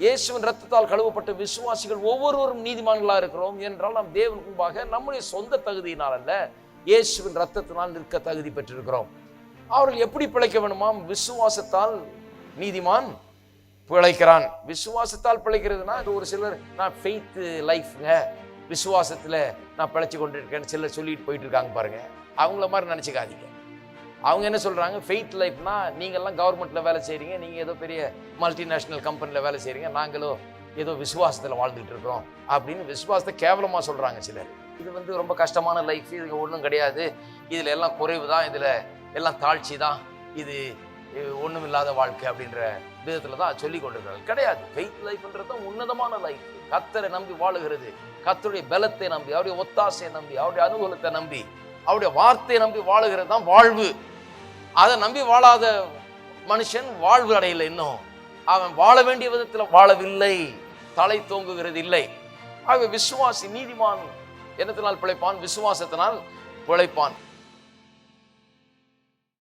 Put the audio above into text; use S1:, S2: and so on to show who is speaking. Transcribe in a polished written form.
S1: இயேசுவின் இரத்தத்தால் கழுவப்பட்ட விசுவாசிகள் ஒவ்வொருவரும் நீதிமான்களா இருக்கிறோம் என்றால் நாம் தேவன் முன்பாக நம்முடைய சொந்த தகுதியினால் அல்ல, இயேசுவின் இரத்தத்தினால் நிற்க தகுதி பெற்றிருக்கிறோம். அவர்கள் எப்படி பிழைக்க வேண்டுமாம்? விசுவாசத்தால் நீதிமான் பிழைக்கிறான். விசுவாசத்தால் பிழைக்கிறதுனா ஒரு சிலர் நான் ஃபெய்த் லைஃப்ங்க, விசுவாசத்துல நான் பிழைச்சு கொண்டிருக்கேன்னு சிலர் சொல்லிட்டு போயிட்டு இருக்காங்க பாருங்க. அவங்கள மாதிரி நினைச்சுக்காதீங்க. அவங்க என்ன சொல்றாங்க, ஃபெய்த் லைஃப்னா நீங்கள்லாம் கவர்மெண்ட்ல வேலை செய்றீங்க, நீங்க ஏதோ பெரிய மல்டிநேஷனல் கம்பெனில வேலை செய்றீங்க, நாங்களோ ஏதோ விசுவாசத்துல வாழ்ந்துட்டு இருக்கிறோம் அப்படின்னு விசுவாசத்தை கேவலமா சொல்றாங்க சிலர். இது ரொம்ப கஷ்டமான லைஃப், இது ஒன்றும் கிடையாது, இதுல எல்லாம் குறைவு தான், இதுல எல்லாம் தாழ்ச்சி தான், இது ஒன்றும் இல்லாத வாழ்க்கை அப்படின்ற விதத்துல தான் சொல்லி கொண்டிருக்கிறார்கள். கிடையாது. ஃபெய்த் லைஃப்ன்றது உன்னதமான லைஃப். கர்த்தரை நம்பி வாழுகிறது, கர்த்தருடைய பலத்தை நம்பி, அவருடைய ஒத்தாசையை நம்பி, அவருடைய அனுகூலத்தை நம்பி, அவருடைய வார்த்தையை நம்பி வாழுகிறது தான் வாழ்வு. அதை நம்பி வாழாத மனுஷன் வாழ்வு அடையலை. இன்னும் அவன் வாழ வேண்டிய விதத்தில் வாழவில்லை, தலை தோங்குகிறது இல்லை. ஆகவே விசுவாசி நீதிமான் என்னத்தினால் பிழைப்பான்? விசுவாசத்தினால் பிழைப்பான்.